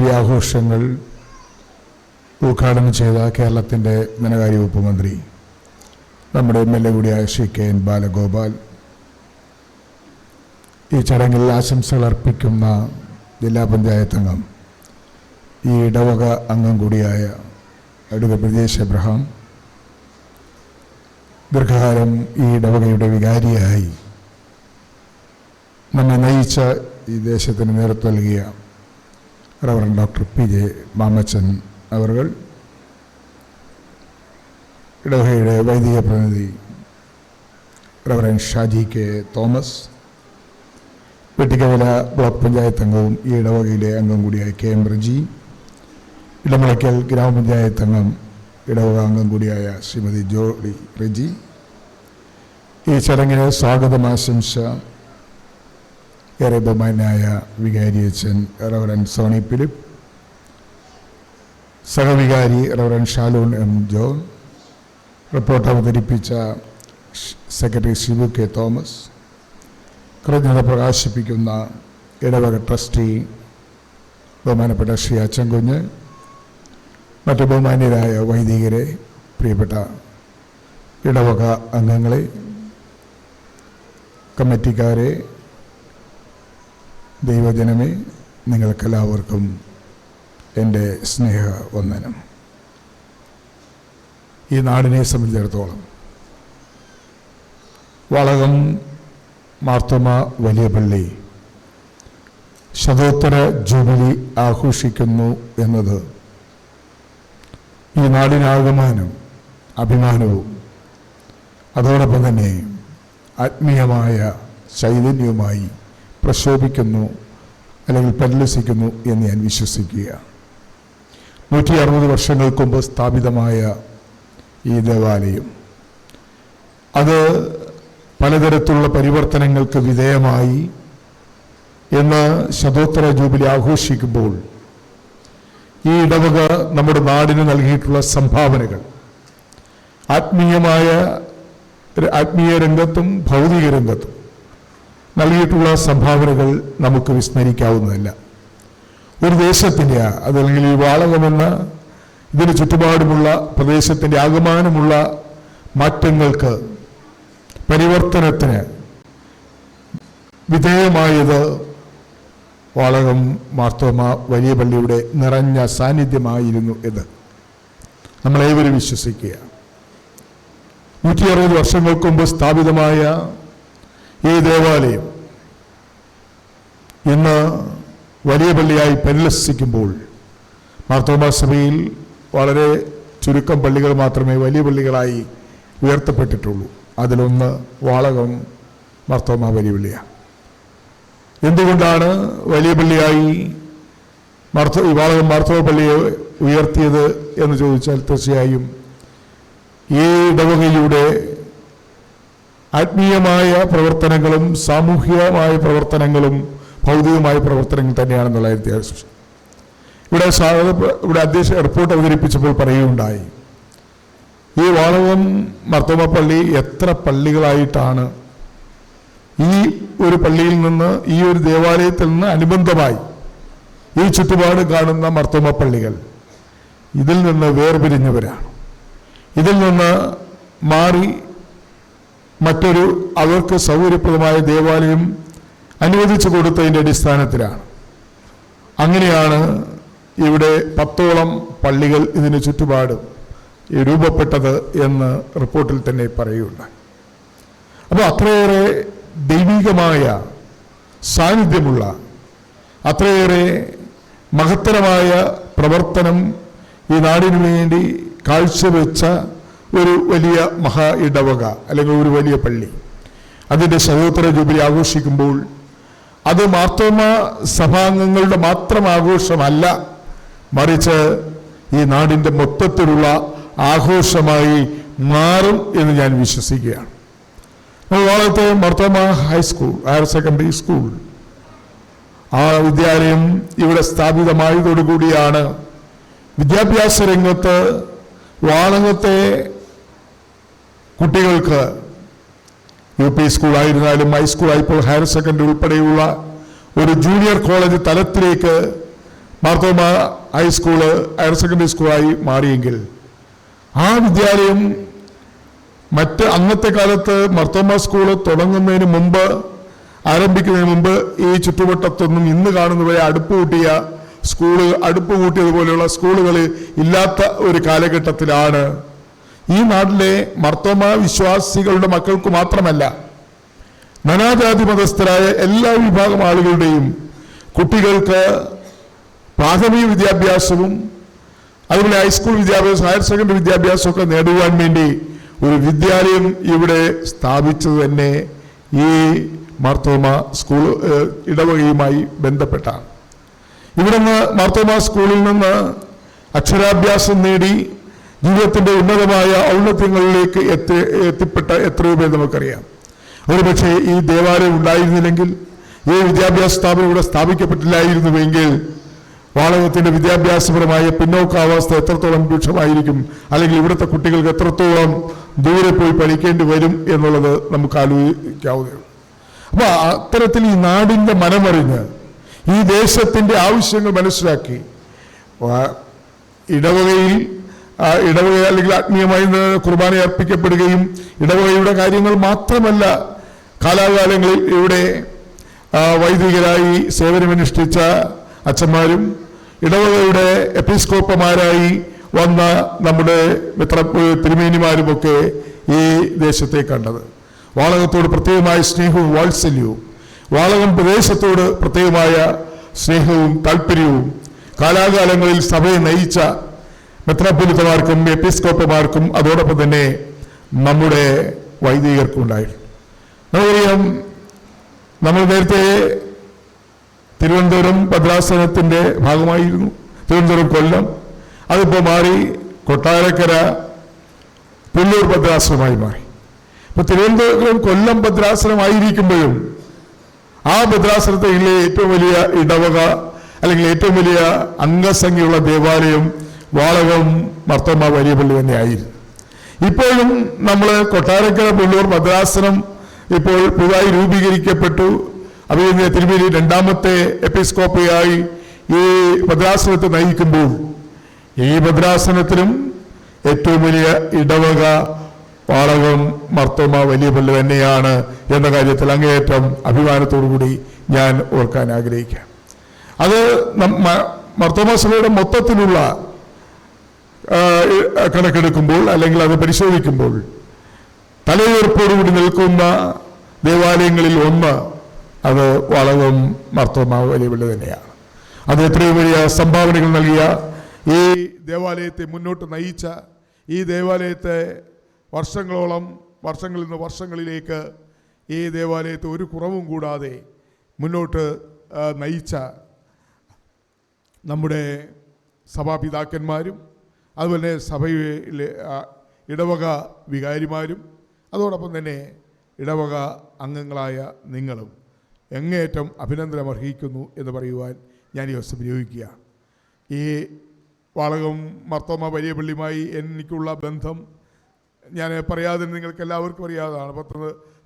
Jubilee ആഘോഷങ്ങൾ ഉദ്ഘാടനം ചെയ്ത കേരളത്തിൻ്റെ ധനകാര്യ വകുപ്പ് മന്ത്രി നമ്മുടെ MLA കൂടിയായ ശ്രീ KN ബാലഗോപാൽ, ഈ ചടങ്ങിൽ ആശംസകൾ അർപ്പിക്കുന്ന ജില്ലാ പഞ്ചായത്ത് അംഗം, ഈ ഇടവക അംഗം കൂടിയായ അഡ്വക്കേറ്റ് ബ്രിജേഷ് എബ്രഹാം, ദീർഘകാലം ഈ ഇടവകയുടെ വികാരിയായി നമ്മെ നയിച്ച ഈ ദേശത്തിന് നേതൃത്വം നൽകിയ റവറൻ ഡോക്ടർ PJ മാമച്ചൻ അവർകൾ, ഇടവകയുടെ വൈദിക പ്രതിനിധി reverend Shaji K. Thomas, Vettikkavala block panchayat അംഗവും ഈ ഇടവകയിലെ അംഗം കൂടിയായ KM റജി, ഇടമുളയ്ക്കൽ ഗ്രാമപഞ്ചായത്ത് അംഗം ഇടവക അംഗം കൂടിയായ ശ്രീമതി ജോളി റജി, ഈ ചടങ്ങിന് സ്വാഗതം ആശംസ ഏറെ ബഹുമാനായ വികാരി അച്ഛൻ റവറൻ സോണി ഫിലിപ്പ്, സഹവികാരി reverend Shaloon M. John, report അവതരിപ്പിച്ച സെക്രട്ടറി ശിവു K. തോമസ്, കൃതജ്ഞത പ്രകാശിപ്പിക്കുന്ന ഇടവക ട്രസ്റ്റി ബഹുമാനപ്പെട്ട ശ്രീ അച്ചൻകുഞ്ഞ്, മറ്റു ബഹുമാന്യരായ വൈദികരെ, പ്രിയപ്പെട്ട ഇടവക അംഗങ്ങളെ, കമ്മിറ്റിക്കാരെ, ദൈവജനമേ, നിങ്ങൾക്കെല്ലാവർക്കും എൻ്റെ സ്നേഹവന്ദനം. ഈ നാടിനെ സംബന്ധിച്ചിടത്തോളം വളകം മാർത്തോമ വലിയ പള്ളി ശതോത്തര ജൂബിലി ആഘോഷിക്കുന്നു എന്നത് ഈ നാടിനാകമാനം അഭിമാനവും അതോടൊപ്പം തന്നെ ആത്മീയമായ ചൈതന്യവുമായി പ്രശോഭിക്കുന്നു അല്ലെങ്കിൽ പരിലസിക്കുന്നു എന്ന് ഞാൻ വിശ്വസിക്കുക. 160 വർഷങ്ങൾക്ക് മുമ്പ് സ്ഥാപിതമായ ഈ ദേവാലയം അത് പലതരത്തിലുള്ള പരിവർത്തനങ്ങൾക്ക് വിധേയമായി എന്ന് ശതോത്തര ജൂബിലി ആഘോഷിക്കുമ്പോൾ ഈ ഇടവക നമ്മുടെ നാടിന് നൽകിയിട്ടുള്ള സംഭാവനകൾ ആത്മീയ രംഗത്തും ഭൗതിക രംഗത്തും നൽകിയിട്ടുള്ള സംഭാവനകൾ നമുക്ക് വിസ്മരിക്കാവുന്നതല്ല. ഒരു ദേശത്തിൻ്റെ അതല്ലെങ്കിൽ ഈ വാളകമെന്ന ഇതിന് ചുറ്റുപാടുമുള്ള പ്രദേശത്തിൻ്റെ ആകമാനമുള്ള മാറ്റങ്ങൾക്ക്, പരിവർത്തനത്തിന് വിധേയമായത് വാളകം മാർത്തോമ വലിയ പള്ളിയുടെ നിറഞ്ഞ സാന്നിധ്യമായിരുന്നു എന്ന് നമ്മളേവരും വിശ്വസിക്കുക. 160 വർഷങ്ങൾക്ക് മുമ്പ് സ്ഥാപിതമായ ഈ ദേവാലയം ഇന്ന് വലിയ പള്ളിയായി പരിലസിക്കുമ്പോൾ മാർത്തോമ സഭയിൽ വളരെ ചുരുക്കം പള്ളികൾ മാത്രമേ വലിയ പള്ളികളായി ഉയർത്തപ്പെട്ടിട്ടുള്ളൂ. അതിലൊന്ന് വാളകം മാർത്തോമ വലിയ പള്ളിയാണ്. എന്തുകൊണ്ടാണ് വലിയ പള്ളിയായി വാളകം മാർത്തോമ പള്ളിയെ ഉയർത്തിയത് എന്ന് ചോദിച്ചാൽ തീർച്ചയായും ഈ ഇടവകയുടെ ആത്മീയമായ പ്രവർത്തനങ്ങളും സാമൂഹികമായ പ്രവർത്തനങ്ങളും ഭൗതികമായ പ്രവർത്തനങ്ങൾ തന്നെയാണെന്നുള്ള ഇവിടെ അധ്യക്ഷ റിപ്പോർട്ട് അവതരിപ്പിച്ചപ്പോൾ പറയുകയുണ്ടായി. ഈ വാളകം മാർത്തോമ പള്ളി എത്ര പള്ളികളായിട്ടാണ് ഈ ഒരു പള്ളിയിൽ നിന്ന്, ഈ ഒരു ദേവാലയത്തിൽ നിന്ന് അനുബന്ധമായി ഈ ചുറ്റുപാട് കാണുന്ന മാർത്തോമ പള്ളികൾ ഇതിൽ നിന്ന് വേർപിരിഞ്ഞവരാണ്. ഇതിൽ നിന്ന് മാറി മറ്റൊരു അവർക്ക് സൗകര്യപ്രദമായ ദേവാലയം അനുവദിച്ചു കൊടുത്തതിൻ്റെ അടിസ്ഥാനത്തിലാണ്. അങ്ങനെയാണ് ഇവിടെ 10ഓളം പള്ളികൾ ഇതിന് ചുറ്റുപാട് രൂപപ്പെട്ടത് എന്ന് റിപ്പോർട്ടിൽ തന്നെ പറയുകയുണ്ടായി. അപ്പോൾ അത്രയേറെ ദൈവികമായ സാന്നിധ്യമുള്ള, അത്രയേറെ മഹത്തരമായ പ്രവർത്തനം ഈ നാടിനു വേണ്ടി കാഴ്ചവെച്ച ഒരു വലിയ മഹാ ഇടവക അല്ലെങ്കിൽ ഒരു വലിയ പള്ളി അതിൻ്റെ ശതോത്തര ജൂബിലി ആഘോഷിക്കുമ്പോൾ അത് മാർത്തോമ സഭാംഗങ്ങളുടെ മാത്രം ആഘോഷമല്ല, മറിച്ച് ഈ നാടിൻ്റെ മൊത്തത്തിലുള്ള ആഘോഷമായി മാറും എന്ന് ഞാൻ വിശ്വസിക്കുകയാണ്. വാളകത്തെ Marthoma high school, higher secondary school, ആ വിദ്യാലയം ഇവിടെ സ്ഥാപിതമായതോടുകൂടിയാണ് വിദ്യാഭ്യാസ രംഗത്ത് വാളകത്തെ കുട്ടികൾക്ക് UP സ്കൂളായിരുന്നാലും ഹൈസ്കൂളായപ്പോൾ ഹയർ സെക്കൻഡറി ഉൾപ്പെടെയുള്ള ഒരു ജൂനിയർ കോളേജ് തലത്തിലേക്ക് മാർത്തോമ ഹൈസ്കൂള് ഹയർ സെക്കൻഡറി സ്കൂളായി മാറിയെങ്കിൽ ആ വിദ്യാലയം അന്നത്തെ കാലത്ത് മാർത്തോമ സ്കൂള് തുടങ്ങുന്നതിന് മുമ്പ്, ആരംഭിക്കുന്നതിന് മുമ്പ് ഈ ചുറ്റുവട്ടത്തൊന്നും ഇന്ന് കാണുന്നവരെ അടുപ്പ് കൂട്ടിയതുപോലെയുള്ള സ്കൂളുകൾ ഇല്ലാത്ത ഒരു കാലഘട്ടത്തിലാണ് ഈ നാട്ടിലെ മാർത്തോമ വിശ്വാസികളുടെ മക്കൾക്ക് മാത്രമല്ല, നാനാജാതി മതസ്ഥരായ എല്ലാ വിഭാഗം ആളുകളുടെയും കുട്ടികൾക്ക് പ്രാഥമിക വിദ്യാഭ്യാസവും അതുപോലെ ഹൈസ്കൂൾ വിദ്യാഭ്യാസം, ഹയർ സെക്കൻഡറി വിദ്യാഭ്യാസമൊക്കെ നേടുവാൻ വേണ്ടി ഒരു വിദ്യാലയം ഇവിടെ സ്ഥാപിച്ചത് തന്നെ ഈ മാർത്തോമ സ്കൂൾ ഇടവകയുമായി ബന്ധപ്പെട്ടാണ്. ഇവിടുന്ന് മാർത്തോമ സ്കൂളിൽ നിന്ന് അക്ഷരാഭ്യാസം നേടി ജീവിതത്തിൻ്റെ ഉന്നതമായ ഔന്നത്യങ്ങളിലേക്ക് എത്തിപ്പെട്ട എത്രയോ പേർ നമുക്കറിയാം. ഒരുപക്ഷെ ഈ ദേവാലയം ഉണ്ടായിരുന്നില്ലെങ്കിൽ, ഈ വിദ്യാഭ്യാസ സ്ഥാപനം ഇവിടെ സ്ഥാപിക്കപ്പെട്ടില്ലായിരുന്നുവെങ്കിൽ വാളകത്തിൻ്റെ വിദ്യാഭ്യാസപരമായ പിന്നോക്കാവസ്ഥ എത്രത്തോളം രൂക്ഷമായിരിക്കും, അല്ലെങ്കിൽ ഇവിടുത്തെ കുട്ടികൾക്ക് എത്രത്തോളം ദൂരെ പോയി പഠിക്കേണ്ടി വരും എന്നുള്ളത് നമുക്ക് ആലോചിക്കാവുന്നതാണ്. അപ്പോൾ അത്തരത്തിൽ ഈ നാടിൻ്റെ മനമറിഞ്ഞ് ഈ ദേശത്തിൻ്റെ ആവശ്യങ്ങൾ മനസ്സിലാക്കി ഇടവക അല്ലെങ്കിൽ ആത്മീയമായി കുർബാന അർപ്പിക്കപ്പെടുകയും ഇടവകയുടെ കാര്യങ്ങൾ മാത്രമല്ല, കാലാകാലങ്ങളിൽ ഇവിടെ വൈദികരായി സേവനമനുഷ്ഠിച്ച അച്ഛന്മാരും ഇടവകയുടെ എപ്പിസ്കോപ്പമാരായി വന്ന നമ്മുടെ തിരുമേനിമാരുമൊക്കെ ഈ ദേശത്തെ കണ്ടത്. വാളകത്തോട് പ്രത്യേകമായ സ്നേഹവും വാത്സല്യവും, വാളകം പ്രദേശത്തോട് പ്രത്യേകമായ സ്നേഹവും താല്പര്യവും കാലാകാലങ്ങളിൽ സഭയെ നയിച്ച മെത്രാപ്പൊലീത്തമാർക്കും എപ്പിസ്കോപ്പമാർക്കും അതോടൊപ്പം തന്നെ നമ്മുടെ വൈദികർക്കും ഉണ്ടായിരുന്നു. നമുക്കറിയാം, നമ്മൾ നേരത്തെ തിരുവനന്തപുരം ഭദ്രാസനത്തിൻ്റെ ഭാഗമായിരുന്നു. തിരുവനന്തപുരം കൊല്ലം, അതിപ്പോൾ മാറി കൊട്ടാരക്കര പുല്ലൂർ ഭദ്രാസനമായി മാറി. ഇപ്പോൾ തിരുവനന്തപുരം കൊല്ലം ഭദ്രാസനമായിരിക്കുമ്പോഴും ആ ഭദ്രാസനത്തിലെ ഏറ്റവും വലിയ ഇടവക അല്ലെങ്കിൽ ഏറ്റവും വലിയ അംഗസംഖ്യയുള്ള ദേവാലയം വാളകം മാർത്തോമ വലിയ പള്ളി തന്നെയായിരുന്നു. ഇപ്പോഴും നമ്മൾ കൊട്ടാരക്കര പുല്ലൂർ ഭദ്രാസനം ഇപ്പോൾ പുതുതായി രൂപീകരിക്കപ്പെട്ടു. അഭിനന്ദ തിരുമേനി രണ്ടാമത്തെ എപ്പിസ്കോപ്പയായി ഈ ഭദ്രാസനത്തെ നയിക്കുമ്പോൾ ഈ ഭദ്രാസനത്തിലും ഏറ്റവും വലിയ ഇടവക വാളകം മാർത്തോമ വലിയ പള്ളി തന്നെയാണ് എന്ന കാര്യത്തിൽ അങ്ങേയറ്റം അഭിമാനത്തോടുകൂടി ഞാൻ ഓർക്കാൻ ആഗ്രഹിക്കാം. അത് മാർത്തോമ സഭയുടെ മൊത്തത്തിലുള്ള കണക്കെടുക്കുമ്പോൾ അല്ലെങ്കിൽ അത് പരിശോധിക്കുമ്പോൾ തലയുയർപ്പോടുകൂടി നിൽക്കുന്ന ദേവാലയങ്ങളിൽ ഒന്ന് അത് വാളകം മാർത്തോമ വലിയ പള്ളി തന്നെയാണ്. അത് എത്രയും വലിയ സംഭാവനകൾ നൽകിയ, ഈ ദേവാലയത്തെ മുന്നോട്ട് നയിച്ച, ഈ ദേവാലയത്തെ വർഷങ്ങളിൽ നിന്ന് വർഷങ്ങളിലേക്ക് ഈ ദേവാലയത്തെ ഒരു കുറവും കൂടാതെ മുന്നോട്ട് നയിച്ച നമ്മുടെ സഭാപിതാക്കന്മാരും അതുപോലെ സഭയിലെ ഇടവക വികാരിമാരും അതോടൊപ്പം തന്നെ ഇടവക അംഗങ്ങളായ നിങ്ങളും എങ്ങേയറ്റം അഭിനന്ദനം അർഹിക്കുന്നു എന്ന് പറയുവാൻ ഞാൻ ഈ ദിവസം വിനിയോഗിക്കുക. ഈ വാളകം മാർത്തോമ വലിയ പള്ളിയുമായി എനിക്കുള്ള ബന്ധം ഞാൻ പറയാതെ നിങ്ങൾക്ക് എല്ലാവർക്കും അറിയാവുന്നതാണ്.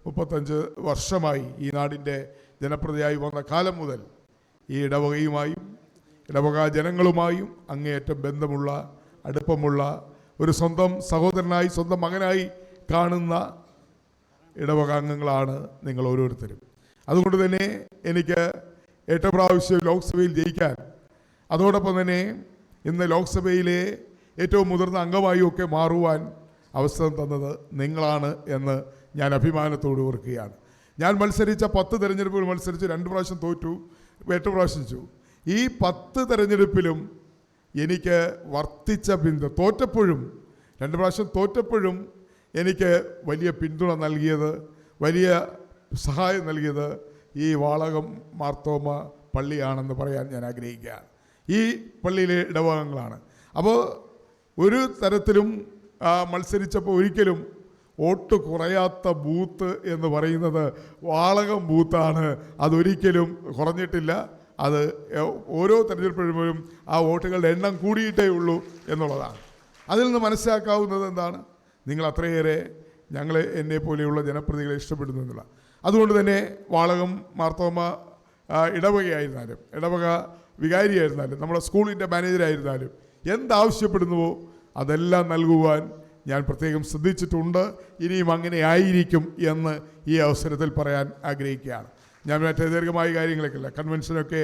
35 വർഷമായി ഈ നാടിൻ്റെ ജനപ്രതിയായി വന്ന കാലം മുതൽ ഈ ഇടവകയുമായും ഇടവക ജനങ്ങളുമായും അങ്ങേയറ്റം ബന്ധമുള്ള, അടുപ്പമുള്ള, ഒരു സ്വന്തം സഹോദരനായി സ്വന്തം മകനായി കാണുന്ന ഇടവക അംഗങ്ങളാണ് നിങ്ങൾ ഓരോരുത്തരും. അതുകൊണ്ട് തന്നെ എനിക്ക് 8 പ്രാവശ്യം ലോക്സഭയിൽ ജയിക്കാൻ, അതോടൊപ്പം തന്നെ ഇന്ന് ലോക്സഭയിലെ ഏറ്റവും മുതിർന്ന അംഗമായും ഒക്കെ മാറുവാൻ അവസരം തന്നത് നിങ്ങളാണ് എന്ന് ഞാൻ അഭിമാനത്തോട് ഓർക്കുകയാണ്. ഞാൻ മത്സരിച്ച 10 തെരഞ്ഞെടുപ്പുകൾ മത്സരിച്ച് 2 പ്രാവശ്യം തോറ്റു, 8 പ്രാവശ്യം ജയിച്ചു. ഈ 10 തെരഞ്ഞെടുപ്പിലും എനിക്ക് വർദ്ധിച്ച തോറ്റപ്പോഴും 2 പ്രാവശ്യം തോറ്റപ്പോഴും എനിക്ക് വലിയ പിന്തുണ നൽകിയത്, വലിയ സഹായം നൽകിയത് ഈ വാളകം മാർത്തോമ പള്ളിയാണെന്ന് പറയാൻ ഞാൻ ആഗ്രഹിക്കുകയാണ്. ഈ പള്ളിയിലെ ഇടവകങ്ങളാണ്. അപ്പോൾ ഒരു തരത്തിലും മത്സരിച്ചപ്പോൾ ഒരിക്കലും വോട്ട് കുറയാത്ത ബൂത്ത് എന്ന് പറയുന്നത് വാളകം ബൂത്താണ്. അതൊരിക്കലും കുറഞ്ഞിട്ടില്ല. അത് ഓരോ തെരഞ്ഞെടുപ്പിലും ആ വോട്ടുകളുടെ എണ്ണം കൂടിയിട്ടേ ഉള്ളൂ എന്നുള്ളതാണ്. അതിൽ നിന്ന് മനസ്സിലാക്കാവുന്നത് എന്താണ്? നിങ്ങൾ അത്രയേറെ എന്നെ പോലെയുള്ള ജനപ്രതിനിധികളെ ഇഷ്ടപ്പെടുന്നു എന്നുള്ള. അതുകൊണ്ട് തന്നെ വാളകം മാർത്തോമ ഇടവകയായിരുന്നാലും ഇടവക വികാരിയായിരുന്നാലും നമ്മുടെ സ്കൂളിൻ്റെ മാനേജറായിരുന്നാലും എന്താവശ്യപ്പെടുന്നുവോ അതെല്ലാം നൽകുവാൻ ഞാൻ പ്രത്യേകം ശ്രദ്ധിച്ചിട്ടുണ്ട്. ഇനിയും അങ്ങനെ ആയിരിക്കും എന്ന് ഈ അവസരത്തിൽ പറയാൻ ആഗ്രഹിക്കുകയാണ്. ഞാൻ മറ്റേ ദീർഘമായ കാര്യങ്ങളൊക്കെയില്ല, കൺവെൻഷനൊക്കെ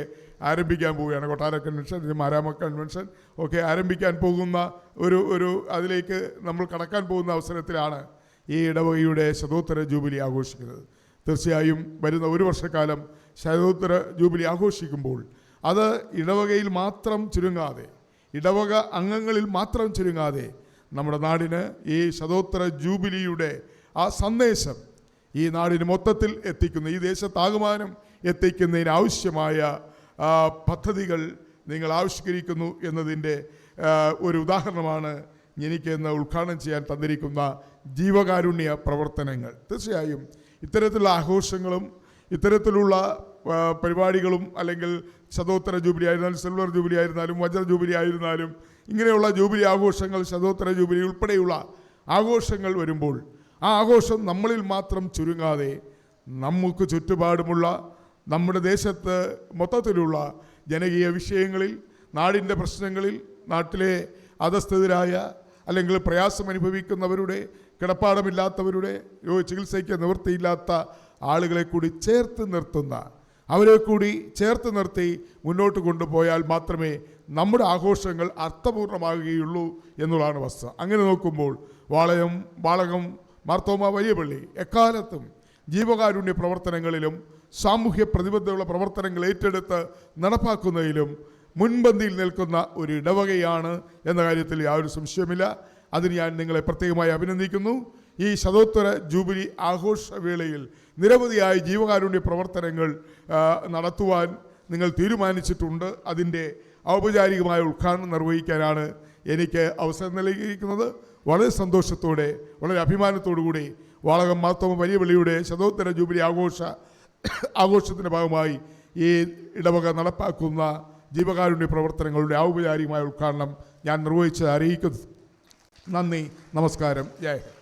ആരംഭിക്കാൻ പോവുകയാണ്. കൊട്ടാര കൺവെൻഷൻ, മാരാമ കൺവെൻഷൻ ഒക്കെ ആരംഭിക്കാൻ പോകുന്ന ഒരു അതിലേക്ക് നമ്മൾ കടക്കാൻ പോകുന്ന അവസരത്തിലാണ് ഈ ഇടവകയുടെ ശതോത്തര ജൂബിലി ആഘോഷിക്കുന്നത്. തീർച്ചയായും വരുന്ന ഒരു വർഷക്കാലം ശതോത്തര ജൂബിലി ആഘോഷിക്കുമ്പോൾ അത് ഇടവകയിൽ മാത്രം ചുരുങ്ങാതെ, ഇടവക അംഗങ്ങളിൽ മാത്രം ചുരുങ്ങാതെ നമ്മുടെ നാടിന് ഈ ശതോത്തര ജൂബിലിയുടെ ആ സന്ദേശം ഈ നാടിന് മൊത്തത്തിൽ എത്തിക്കുന്ന, ഈ ദേശത്താകമാനം എത്തിക്കുന്നതിന് ആവശ്യമായ പദ്ധതികൾ നിങ്ങൾ ആവിഷ്കരിക്കുന്നു എന്നതിൻ്റെ ഒരു ഉദാഹരണമാണ് എനിക്ക് ഇന്ന് ഉദ്ഘാടനം ചെയ്യാൻ തന്നിരിക്കുന്ന ജീവകാരുണ്യ പ്രവർത്തനങ്ങൾ. തീർച്ചയായും ഇത്തരത്തിലുള്ള ആഘോഷങ്ങളും ഇത്തരത്തിലുള്ള പരിപാടികളും, അല്ലെങ്കിൽ ശതോത്തര ജൂബിലി ആയിരുന്നാലും സിൽവർ ജൂബിലി ആയിരുന്നാലും വജ്ര ജൂബിലി ആയിരുന്നാലും ഇങ്ങനെയുള്ള ജൂബിലി ആഘോഷങ്ങൾ, ശതോത്തര ജൂബിലി ഉൾപ്പെടെയുള്ള ആഘോഷങ്ങൾ വരുമ്പോൾ ആ ആഘോഷം നമ്മളിൽ മാത്രം ചുരുങ്ങാതെ നമുക്ക് ചുറ്റുപാടുമുള്ള നമ്മുടെ ദേശത്ത് മൊത്തത്തിലുള്ള ജനകീയ വിഷയങ്ങളിൽ, നാടിൻ്റെ പ്രശ്നങ്ങളിൽ, നാട്ടിലെ അധസ്ഥിതരായ അല്ലെങ്കിൽ പ്രയാസം അനുഭവിക്കുന്നവരുടെ, കിടപ്പാടമില്ലാത്തവരുടെ, ചികിത്സയ്ക്ക് നിവൃത്തിയില്ലാത്ത ആളുകളെ കൂടി ചേർത്ത് നിർത്തുന്ന, അവരെ കൂടി ചേർത്ത് നിർത്തി മുന്നോട്ട് കൊണ്ടുപോയാൽ മാത്രമേ നമ്മുടെ ആഘോഷങ്ങൾ അർത്ഥപൂർണ്ണമാകുകയുള്ളൂ എന്നുള്ളതാണ് വസ്തുത. അങ്ങനെ നോക്കുമ്പോൾ വാളകം മാർത്തോമ വലിയ പള്ളി എക്കാലത്തും ജീവകാരുണ്യ പ്രവർത്തനങ്ങളിലും സാമൂഹ്യ പ്രതിബദ്ധതയുള്ള പ്രവർത്തനങ്ങൾ ഏറ്റെടുത്ത് നടപ്പാക്കുന്നതിലും മുൻപന്തിയിൽ നിൽക്കുന്ന ഒരു ഇടവകയാണ് എന്ന കാര്യത്തിൽ യാതൊരു സംശയമില്ല. അതിന് ഞാൻ നിങ്ങളെ പ്രത്യേകമായി അഭിനന്ദിക്കുന്നു. ഈ ശതോത്തര ജൂബിലി ആഘോഷവേളയിൽ നിരവധിയായ ജീവകാരുണ്യ പ്രവർത്തനങ്ങൾ നടത്തുവാൻ നിങ്ങൾ തീരുമാനിച്ചിട്ടുണ്ട്. അതിൻ്റെ ഔപചാരികമായ ഉദ്ഘാടനം നിർവഹിക്കാനാണ് എനിക്ക് അവസരം നൽകിയിരിക്കുന്നത്. വളരെ സന്തോഷത്തോടെ, വളരെ അഭിമാനത്തോടു കൂടി വാളകം മാർത്തോമ വലിയ പള്ളിയുടെ ശതോത്തര ജൂബിലി ആഘോഷത്തിൻ്റെ ഭാഗമായി ഈ ഇടവക നടപ്പാക്കുന്ന ജീവകാരുണ്യ പ്രവർത്തനങ്ങളുടെ ഔപചാരികമായ ഉദ്ഘാടനം ഞാൻ നിർവഹിച്ച് അറിയിക്കുന്നു. നന്ദി, നമസ്കാരം, ജയ് ഹിന്ദ്.